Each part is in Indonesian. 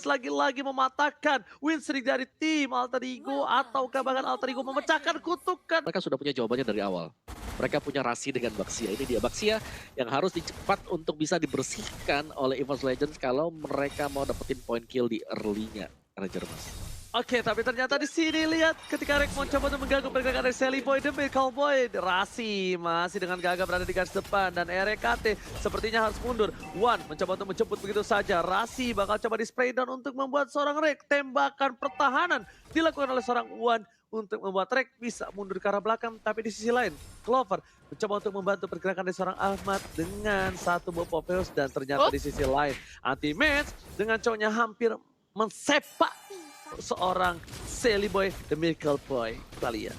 lagi-lagi mematahkan win streak dari tim Alter Ego ataukah bahkan Alter Ego memecahkan kutukan. Mereka sudah punya jawabannya dari awal. Mereka punya rasi dengan Baxia. Ini dia Baxia yang harus dicepat untuk bisa dibersihkan oleh EVOS Legends kalau mereka mau dapetin point kill di early-nya. Ranger Mas. Oke, tapi ternyata di sini lihat ketika Rek mencoba untuk mengganggu pergerakan dari Sally Boy demi Cowboy. Rasi masih dengan gagah berada di garis depan dan RKT sepertinya harus mundur. Wan mencoba untuk menjemput begitu saja. Rasi bakal coba di spray down untuk membuat seorang Rek tembakan pertahanan dilakukan oleh seorang Wan untuk membuat Rek bisa mundur ke arah belakang. Tapi di sisi lain, Clover mencoba untuk membantu pergerakan dari seorang Ahmad dengan satu buah Popeyos dan ternyata di sisi lain anti-match dengan cowoknya hampir mensepak seorang Sally Boy, The Miracle Boy. Kita lihat.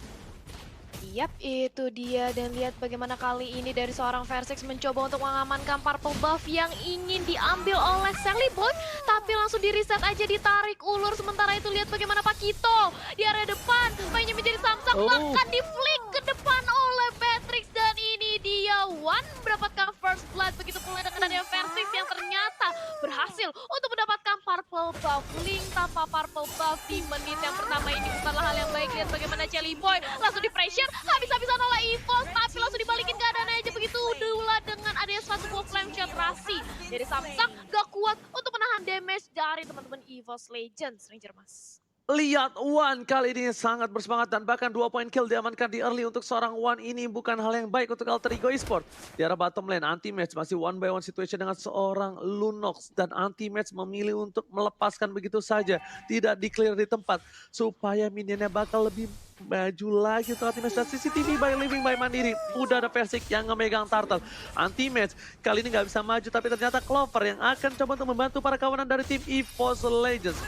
Yap, itu dia. Dan lihat bagaimana kali ini dari seorang Versex mencoba untuk mengamankan purple buff yang ingin diambil oleh Sally Boy. Tapi langsung di reset aja, ditarik ulur. Sementara itu lihat bagaimana Pakito di area depan. Mainnya menjadi Samsak, bahkan di flick ke depan oleh Patrick. Dan ini dia Wan mendapatkan first blood. Begitu pula dengan ada Versex yang ternyata berhasil untuk mendapatkan purple buff. Link tanpa purple buff di menit yang pertama ini bukanlah hal yang baik. Lihat bagaimana Sally Boy langsung di pressure. Habis-habisan oleh EVOS, tapi langsung dibalikin keadaannya aja begitu. Dula dengan adanya satu buah flame shot Rasi dari Samsak gak kuat untuk menahan damage dari teman-teman EVOS Legends. Ranger Mas. Lihat Wan kali ini sangat bersemangat dan bahkan 2 poin kill diamankan di early untuk seorang Wan. Ini bukan hal yang baik untuk Alter Ego Esport. Di arah bottom lane anti-match masih 1-by-1 situation dengan seorang Lunox. Dan anti-match memilih untuk melepaskan begitu saja. Tidak di-clear di tempat supaya minionnya bakal lebih maju lagi untuk anti-match. Dan CCTV by Living by Mandiri. Udah ada Versik yang ngemegang turtle. Anti-match kali ini gak bisa maju tapi ternyata Clover yang akan coba untuk membantu para kawanan dari tim EVOS Legends.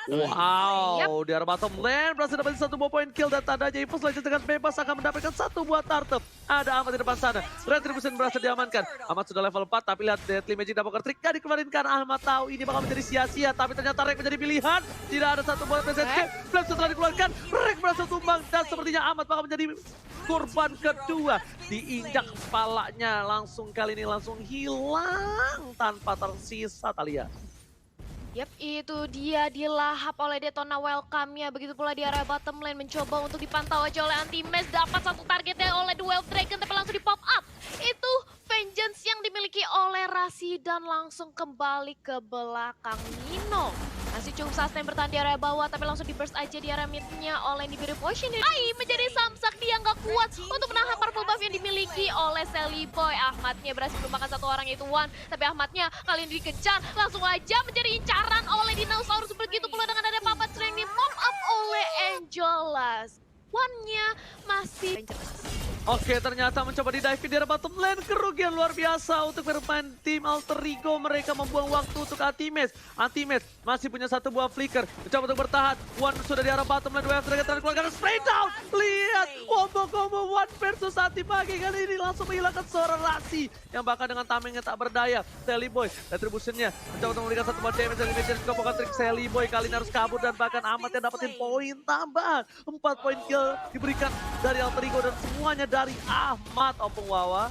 Wow, di arah bottom lane berhasil dapat satu buah poin kill dan tandanya EVOS Legends dengan bebas akan mendapatkan satu buah turtle. Ada Ahmad di depan sana. Retribution berhasil diamankan. Ahmad sudah level 4 tapi lihat Deadly Magic double trick gak dikeluarinkan. Ahmad tahu ini bakal menjadi sia-sia tapi ternyata Rek menjadi pilihan. Tidak ada satu buah PSSK. Flame setelah dikeluarkan, Rek berhasil tumbang dan sepertinya Ahmad bakal menjadi korban kedua. Diinjak kepalanya langsung kali ini langsung hilang tanpa tersisa Talia. Yap, itu dia dilahap oleh Detona Welcome-nya. Begitu pula di area bottom lane mencoba untuk dipantau aja oleh anti-match. Dapat satu targetnya oleh Duel Dragon tapi langsung di pop up. Itu vengeance yang dimiliki oleh Rasi dan langsung kembali ke belakang Nino. Masih cukup sustain bertahan di area bawah tapi langsung di burst aja di area mid-nya oleh Nibiru Potion. Menjadi Samsak dia nggak kuat untuk menahan purple buff yang dimiliki oleh Sally Boy. Ahmadnya berhasil melupakan satu orang itu Wan. Tapi Ahmadnya kali ini dikejar langsung aja menjadi incaran oleh Dinosaurus. Begitu pula dengan ada Papa Strength di pop up oleh Angelas. Wan-nya masih Oke, ternyata mencoba di-dive di arah bottom lane. Kerugian luar biasa untuk bermain tim Alter Ego. Mereka membuang waktu untuk anti-match. Anti-match masih punya satu buah flicker. Mencoba untuk bertahan. Wan sudah di arah bottom lane. Duel Dragon keluarkan spray down. Lihat, combo-combo Wan versus anti-pagi kali ini langsung menghilangkan seorang Rasi. Yang bahkan dengan tamengnya tak berdaya. Sally Boy, retributionnya mencoba untuk memberikan satu buah damage. Sally Boy juga trik Sally Boy kali ini harus kabur. Dan bahkan Ahmad yang dapetin poin tambahan. 4 poin kill diberikan dari Alter Ego dan semuanya dari Ahmad Opung Wawa.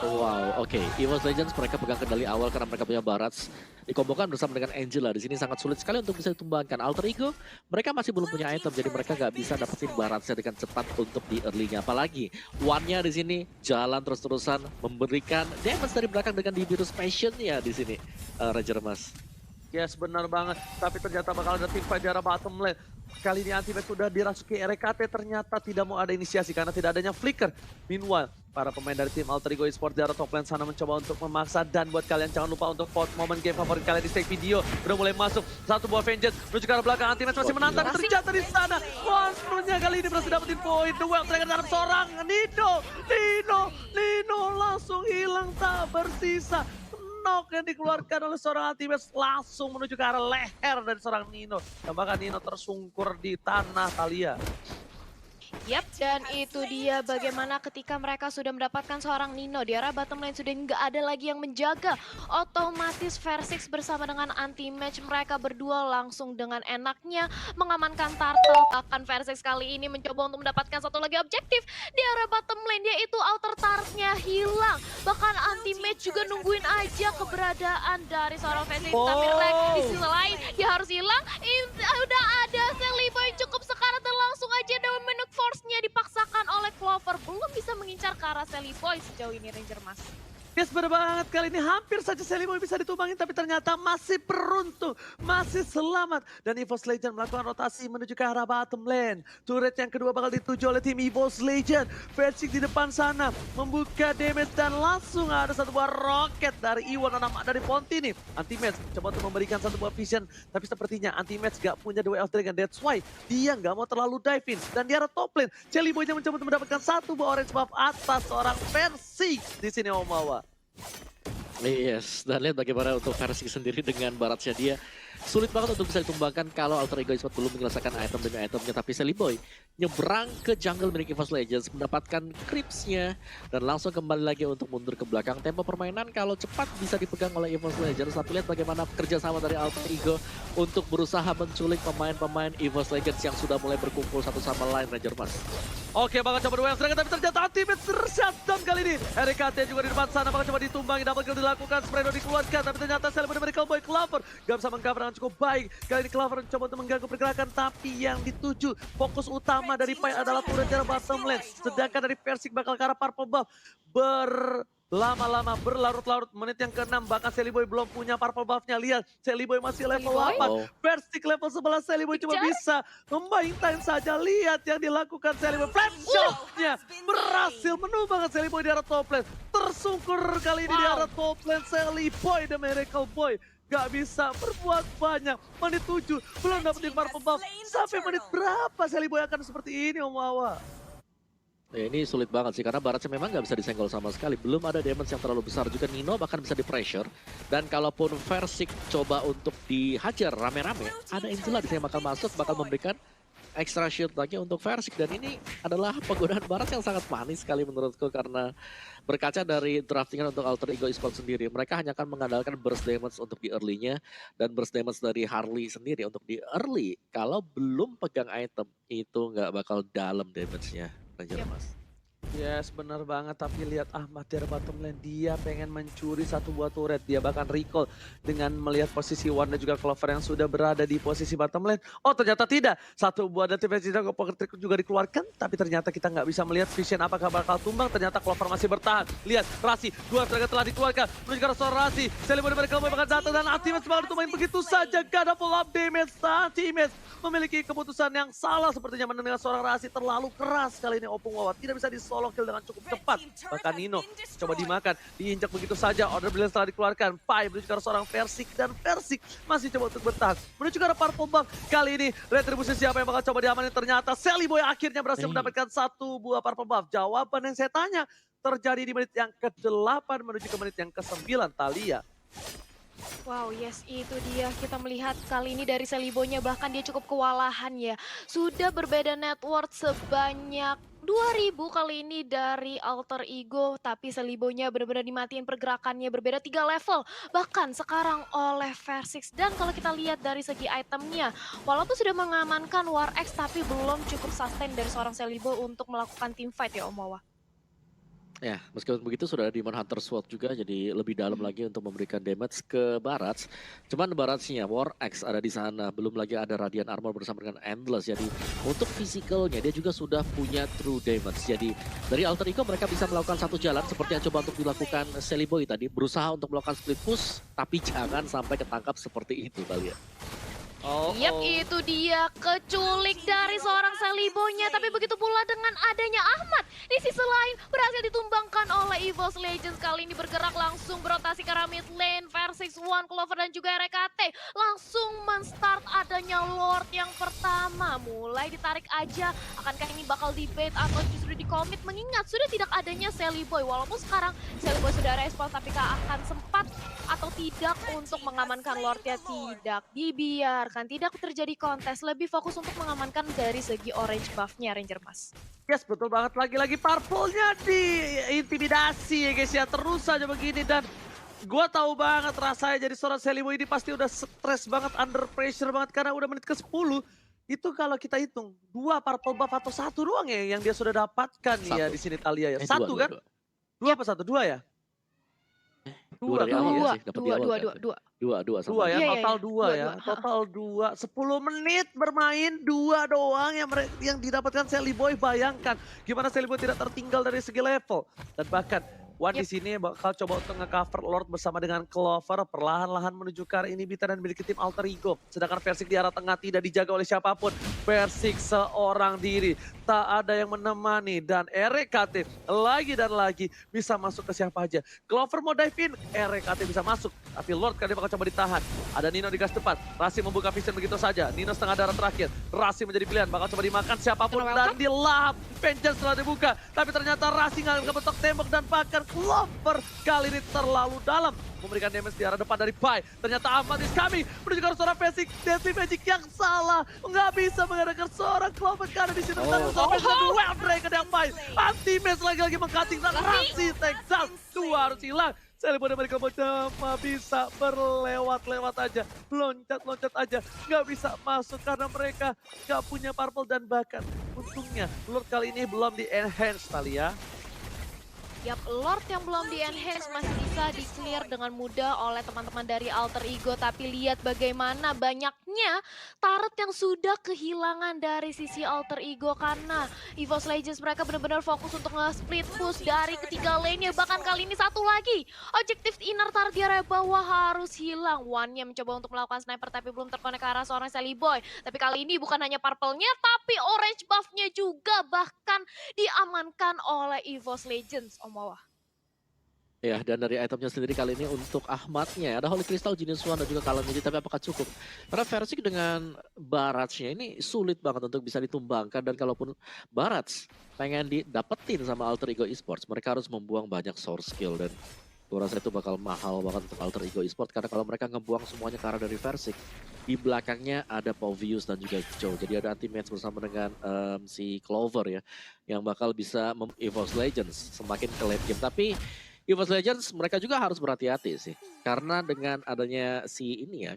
Wow, oke. EVOS Legends mereka pegang kendali awal karena mereka punya Barats. Dikombokan bersama dengan Angela. Di sini sangat sulit sekali untuk bisa ditumbangkan. Alter Ego, mereka masih belum punya item. Jadi mereka nggak bisa dapetin Baratsnya dengan cepat untuk di early-nya. Apalagi One-nya di sini jalan terus-terusan memberikan damage dari belakang dengan Nibiru's Passion-nya di sini. Ranger Mas. Yes, benar banget. Tapi ternyata bakal ada tim fight di arah bottom lane. Kali ini anti-match sudah dirasuki RKT, ternyata tidak mau ada inisiasi karena tidak adanya flicker. Meanwhile, para pemain dari tim Alter Ego Esports di arah top lane sana mencoba untuk memaksa. Dan buat kalian jangan lupa untuk vote momen game favorit kalian di stake video. Udah mulai masuk, satu buah vengeance menuju ke arah belakang. Anti-match masih menantang, ternyata di sana. Monsternya kali ini berhasil dapetin poin. Duel Dragon dalam seorang Nino langsung hilang tak bersisa. Knock yang dikeluarkan oleh seorang anti-match langsung menuju ke arah leher dari seorang Nino. Dan bahkan Nino tersungkur di tanah Talia. Yap, dan itu dia bagaimana ketika mereka sudah mendapatkan seorang Nino di arah bottom lane sudah nggak ada lagi yang menjaga. Otomatis Versix bersama dengan anti-match mereka berdua langsung dengan enaknya mengamankan turtle. Bahkan Versix kali ini mencoba untuk mendapatkan satu lagi objektif di arah bottom lane, yaitu outer turret-nya hilang. Bahkan anti-match juga nungguin aja keberadaan dari seorang Versix. Tapi Rek di sisi lain dia harus hilang. Udah ada Sally Boy cukup sekarat dan langsung aja Dominic Force-nya dipaksakan oleh Clover. Belum bisa mengincar ke arah Sally Boy sejauh ini Ranger Mas. Yes, bener banget. Kali ini hampir saja Sally Boy bisa ditumbangin, tapi ternyata masih beruntung, masih selamat. Dan EVOS Legend melakukan rotasi menuju ke arah bottom lane. Turret yang kedua bakal dituju oleh tim EVOS Legend. Versix di depan sana membuka damage dan langsung ada satu buah roket dari Iwan anak dari Ponti nih. Anti-match coba untuk memberikan satu buah vision, tapi sepertinya anti-match gak punya The Way of Dragon. That's why dia gak mau terlalu dive in. Dan di arah top lane, Sally Boy mencoba untuk mendapatkan satu buah orange buff atas seorang Versix di sini Omawa. Yes, dan lihat bagaimana untuk Versix sendiri dengan baratnya dia. Sulit banget untuk bisa ditumbangkan kalau Alter Ego Esports belum menyelesaikan item demi itemnya. Tapi Sally Boy nyebrang ke jungle milik EVOS Legends, mendapatkan creeps-nya dan langsung kembali lagi untuk mundur ke belakang. Tempo permainan kalau cepat bisa dipegang oleh EVOS Legends. Tapi lihat bagaimana kerjasama dari Alter Ego untuk berusaha menculik pemain-pemain EVOS Legends yang sudah mulai berkumpul satu sama lain, Ranger Mas. Oke, bakal coba dua yang serangan, tapi ternyata ultimate shutdown kali ini. RKT juga di depan sana, bakal coba ditumbangi, double kill dilakukan, Spredo dikeluarkan, tapi ternyata Sally Boy dari Cowboy Clover gak bisa mengcover dengan cukup baik. Kali ini Clover mencoba untuk mengganggu pergerakan, tapi yang dituju fokus utama dari Pai adalah turret dari bottom lane. Sedangkan dari Versix bakal ke arah purple buff. Lama-lama berlarut-larut, menit yang ke-6 bahkan Sally Boy belum punya purple buff-nya. Lihat, Sally Boy masih level 8, Versix level 11, Sally Boy cuma bisa membayangkan saja. Lihat yang dilakukan Sally Boy, flame shot-nya berhasil menumbangkan Sally Boy di arah top lane. Tersungkur kali ini di arah top lane Sally Boy, The Miracle Boy. Gak bisa berbuat banyak, menit 7 belum dapetin purple buff. Sampai menit berapa Sally Boy akan seperti ini Om Wawa? Ya, ini sulit banget sih karena baratnya memang nggak bisa disenggol sama sekali. Belum ada damage yang terlalu besar juga. Nino bahkan bisa di pressure. Dan kalaupun Versix coba untuk dihajar rame-rame, ada Angela di sini bakal masuk, bakal memberikan extra shield lagi untuk Versix. Dan ini adalah penggunaan barat yang sangat manis sekali menurutku karena berkaca dari draftingan untuk Alter Ego Esports sendiri. Mereka hanya akan mengandalkan burst damage untuk di early-nya dan burst damage dari Harley sendiri untuk di early. Kalau belum pegang item itu nggak bakal dalam damage-nya. Mas. Yes, benar banget. Tapi lihat Ahmad dari bottom lane, dia pengen mencuri satu buah turret. Dia bahkan recall dengan melihat posisi Wan dan juga Clover yang sudah berada di posisi bottom lane. Oh, ternyata tidak. Satu buah defense juga dikeluarkan, tapi ternyata kita nggak bisa melihat vision apakah bakal tumbang. Ternyata Clover masih bertahan. Lihat, Rasi, dua tenaga telah dikeluarkan. Menuju ke arah Rasi. Sally Boy dari Cowboy bakal datang dan ultimate bakal ditumbangin begitu saja. Gak ada full up damage. Ultimate memiliki keputusan yang salah sepertinya mendengar seorang Rasi terlalu keras kali ini Opung Wawa. Tidak bisa solo kill dengan cukup cepat. Bahkan Nino coba dimakan, diinjak begitu saja. Order brilliance telah dikeluarkan. Pai menuju ke arah seorang Versix dan Versix masih coba untuk bertahan. Menuju ke arah purple buff. Kali ini retribusi siapa yang bakal coba diamanin? Ternyata Sally Boy akhirnya berhasil mendapatkan satu buah purple buff. Jawaban yang saya tanya terjadi di menit yang ke-8 menuju ke menit yang ke-9, Thalia. Wow, yes, itu dia. Kita melihat kali ini dari Sally Boy-nya bahkan dia cukup kewalahan ya. Sudah berbeda net worth sebanyak 2000 kali ini dari Alter Ego, tapi Sally Boy-nya benar-benar dimatiin pergerakannya berbeda 3 level. Bahkan sekarang oleh Versix. Dan kalau kita lihat dari segi itemnya, walaupun sudah mengamankan War X tapi belum cukup sustain dari seorang Sally Boy untuk melakukan team fight ya Om Wawa. Ya, meskipun begitu sudah ada Demon Hunter Sword juga, jadi lebih dalam lagi untuk memberikan damage ke Barats. Cuman Baratsnya, War X ada di sana, belum lagi ada Radiant Armor bersama dengan Endless. Jadi untuk physicalnya dia juga sudah punya true damage. Jadi dari Alter Ego mereka bisa melakukan satu jalan seperti yang coba untuk dilakukan Sally Boy tadi. Berusaha untuk melakukan split push, tapi jangan sampai ketangkap seperti itu kali ya. Yap, itu dia keculik dari seorang Sally Boy-nya. Tapi begitu pula dengan adanya Ahmad. Di sisi lain berhasil ditumbangkan oleh EVOS Legends. Kali ini bergerak langsung berotasi ke arah mid lane. Versix, One, Clover dan juga RKT. Langsung men-start adanya Lord yang pertama. Mulai ditarik aja. Akankah ini bakal debate atau justru di-commit? Mengingat sudah tidak adanya Sally Boy. Walaupun sekarang Sally Boy sudah respon, tapi akan sempat atau tidak untuk mengamankan Lord-nya? Tidak dibiarkan. akan tidak terjadi kontes, lebih fokus untuk mengamankan dari segi orange buff-nya Ranger Mas. Yes, betul banget. Lagi-lagi Purple-nya diintimidasi ya guys ya. Terus aja begini dan gua tahu banget rasanya jadi seorang Seliboy ini pasti udah stres banget, under pressure banget karena udah menit ke-10. Itu kalau kita hitung 2 Purple buff atau 1 doang ya yang dia sudah dapatkan nih ya Satu. di sini Talia ya. Eh, 1 dua, kan? dua. 2 apa 1? 2 ya? Dua dari kali awal ya? nggak sih? Dapat di awal kan? Dua. Dua sama 2 ya, Iya, iya, total iya. 2 ya. Dua. Total 2. 10 menit bermain 2 doang yang didapatkan Seliboy. Bayangkan gimana Seliboy tidak tertinggal dari segi level. Dan bahkan Wan di sini bakal coba untuk nge-cover Lord bersama dengan Clover. Perlahan-lahan menuju ke arah inhibitor dan memiliki tim Alter Ego. Sedangkan Versik di arah tengah tidak dijaga oleh siapapun. Versik seorang diri. Tak ada yang menemani. Dan RKT lagi dan lagi bisa masuk ke siapa aja. Clover mau dive in, RKT bisa masuk. Tapi Lord kali bakal coba ditahan. Ada Nino di gas depan. Rasi membuka vision begitu saja. Nino setengah darah terakhir. Rasi menjadi pilihan. Bakal coba dimakan siapapun. Dan dilahap. Vengeance setelah dibuka. Tapi ternyata Rasi nggak kebetok tembok. Dan bahkan Clover kali ini terlalu dalam. Memberikan damage di arah depan dari Pai. Ternyata Ahmad is coming. Menuju ke arah seorang Basic. Deadly Magic yang salah. Nggak bisa mengadakan seorang Clover. Karena di sini seorang Well Breaker yang Pai. Anti-match lagi-lagi mengkating. Dan Rasi take down. 2 harus hilang. Seliboy dari Kombo cuma bisa berlewat-lewat aja. Loncat-loncat aja. Nggak bisa masuk karena mereka nggak punya purple. Dan bahkan untungnya Lord kali ini belum di-enhance Talia. Yap, Lord yang belum di-enhance masih bisa di-clear dengan mudah oleh teman-teman dari Alter Ego. Tapi lihat bagaimana banyaknya turret yang sudah kehilangan dari sisi Alter Ego. Karena EVOS Legends mereka benar-benar fokus untuk nge-split push dari ketiga lane-nya. Bahkan kali ini satu lagi. Objektif inner turret di area bawah harus hilang. One-nya mencoba untuk melakukan sniper tapi belum terkonek ke arah seorang Seliboy. Tapi kali ini bukan hanya purple-nya tapi orange buff-nya juga bahkan diamankan oleh EVOS Legends. Wah. Ya, dan dari itemnya sendiri kali ini untuk Ahmadnya ada Holy Crystal, Genius One dan juga Calamity, tapi apakah cukup? Karena Versik dengan Barrage-nya ini sulit banget untuk bisa ditumbangkan, dan kalaupun Barrage pengen didapetin sama Alter Ego Esports, mereka harus membuang banyak source skill, dan gue rasa itu bakal mahal banget untuk Alter Ego Esports, karena kalau mereka ngebuang semuanya ke arah dari Versik, di belakangnya ada Pauvius dan juga Joe, jadi ada anti-match bersama dengan si Clover ya, yang bakal bisa EVOS Legends semakin ke late game. Tapi EVOS Legends mereka juga harus berhati-hati sih. Karena dengan adanya si ini ya,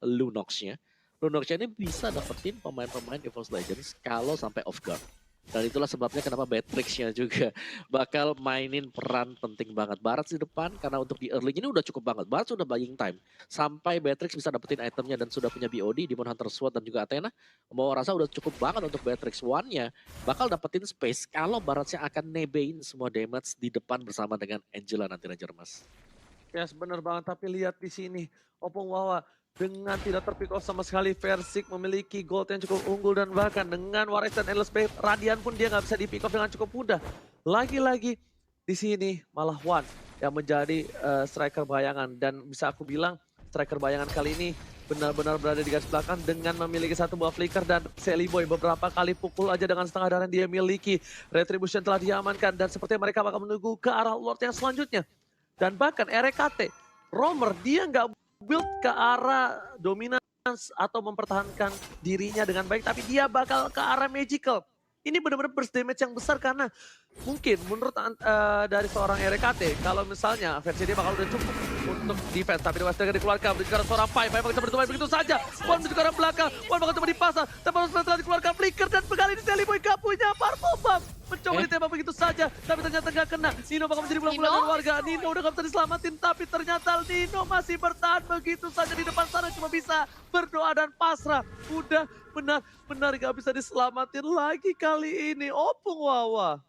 Lunox-nya ini bisa dapetin pemain-pemain EVOS Legends kalau sampai off guard. Dan itulah sebabnya kenapa Batrix-nya juga bakal mainin peran penting banget. Barats di depan karena untuk di early ini udah cukup banget. Barats sudah buying time. Sampai Batrix bisa dapetin itemnya dan sudah punya BOD, Demon Hunter Sword dan juga Athena. Mau rasa udah cukup banget untuk Batrix. One-nya bakal dapetin space kalau Barats yang akan nebein semua damage di depan bersama dengan Angela nanti Ranger Mas. Ya yes, bener banget, tapi lihat di sini Opung Wawa dengan tidak terpick off sama sekali. Versik memiliki gold yang cukup unggul dan bahkan dengan Waris dan Endless Blade Radian pun dia nggak bisa di pick off dengan cukup mudah. Lagi-lagi di sini malah One yang menjadi striker bayangan, dan bisa aku bilang striker bayangan kali ini benar-benar berada di garis belakang dengan memiliki satu buah flicker, dan Seliboy beberapa kali pukul aja dengan setengah darah yang dia miliki. Retribution telah diamankan dan sepertinya mereka bakal menunggu ke arah Lord yang selanjutnya. Dan bahkan RKT, Romer dia nggak build ke arah dominance atau mempertahankan dirinya dengan baik, tapi dia bakal ke arah magical. Ini benar-benar burst damage yang besar karena mungkin menurut dari seorang RKT, kalau misalnya versi dia bakal udah cukup untuk defense, tapi Dewa Striker dikeluarkan menuju ke arah seorang Pai. Pai bakal coba ditutup begitu saja. One menuju ke arah belakang, One bakal coba dipasang, tapi setelah dikeluarkan flicker, dan kali ini Seliboy gak punya purple buff. Mencoba ditembak begitu saja, tapi ternyata gak kena. Nino bakal menjadi bulan-bulanan warga. Nino udah gak bisa diselamatin, tapi ternyata Nino masih bertahan begitu saja di depan sana. Cuma bisa berdoa dan pasrah. Udah benar-benar gak bisa diselamatin lagi kali ini. Opung Wawa.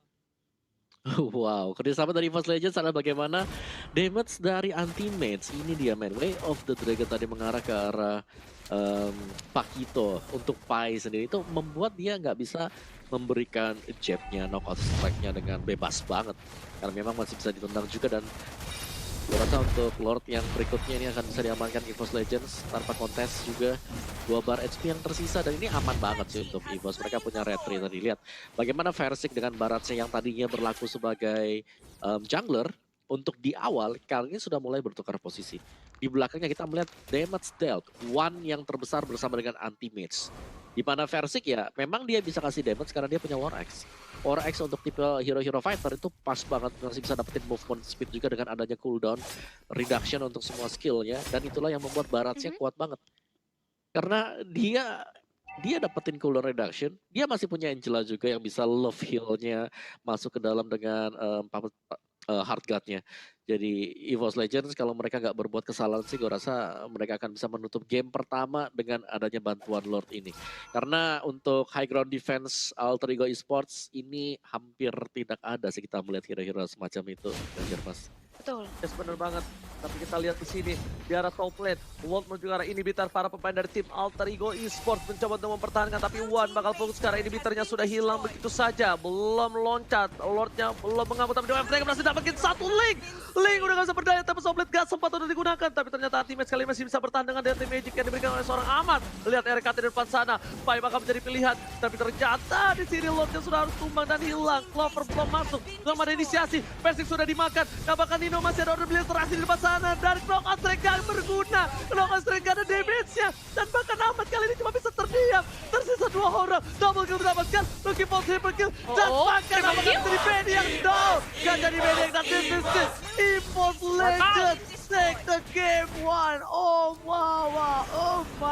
Wow, kerjasama dari EVOS Legends adalah bagaimana damage dari anti-mage. Ini dia man, Way of the Dragon tadi mengarah ke arah Pakito untuk Pai sendiri. Itu membuat dia nggak bisa memberikan jabnya, knockout strike-nya dengan bebas banget. Karena memang masih bisa ditendang juga, dan gue rasa untuk Lord yang berikutnya ini akan bisa diamankan EVOS Legends tanpa kontes juga. 2 bar HP yang tersisa, dan ini aman banget sih untuk EVOS. Mereka punya retry tadi. Lihat bagaimana Versik dengan Barrage yang tadinya berlaku sebagai jungler untuk di awal, kali ini sudah mulai bertukar posisi. di belakangnya kita melihat damage dealt, one yang terbesar bersama dengan anti-mage. Di mana Versik ya memang dia bisa kasih damage karena dia punya War Axe. War Axe untuk tipe hero-hero fighter itu pas banget, masih bisa dapetin movement speed juga dengan adanya cooldown reduction untuk semua skillnya. Dan itulah yang membuat Baratsnya kuat banget. Karena dia dapetin cooldown reduction, dia masih punya Angela juga yang bisa love heal-nya masuk ke dalam dengan hard guard-nya. Jadi EVOS Legends kalau mereka nggak berbuat kesalahan sih gue rasa mereka akan bisa menutup game pertama dengan adanya bantuan Lord ini. Karena untuk high ground defense Alter Ego Esports ini hampir tidak ada sih kita melihat hero-hero semacam itu. Ganjar Mas. Betul. Yes, bener banget. Tapi kita lihat di sini di arah top lane, World menuju ke arah inhibitor. Para pemain dari tim Alter Ego Esports mencoba untuk mempertahankan, tapi One bakal fokus ke arah inhibitornya, sudah hilang begitu saja. Belum loncat, Lordnya belum mengambil, tapi mereka berhasil dapetin satu link. Link udah gak bisa berdaya, tapi Soblet gak sempat untuk digunakan. Tapi ternyata Ultimate sekali masih bisa bertahan dengan Deadly Magic yang diberikan oleh seorang Amat. Lihat RKT di depan sana, Pai bakal menjadi pilihan. Tapi ternyata di sini Lordnya sudah harus tumbang dan hilang. Clover belum masuk, belum ada inisiasi. Versik sudah dimakan, nah bahkan Nino masih ada order beli interaksi di depan sana. Dan Knockout Strike gak berguna, Knockout Strike gak ada damage-nya. Dan bahkan Amat kali ini cuma bisa terdiam. Tersisa 2 orang, double kill mendapatkan. Lucky Fall triple kill, dan bahkan apakah menjadi Benny yang down. Gak jadi Benny yang dan bisnis. EVOS Legends take the game 1. Oh wow, oh my.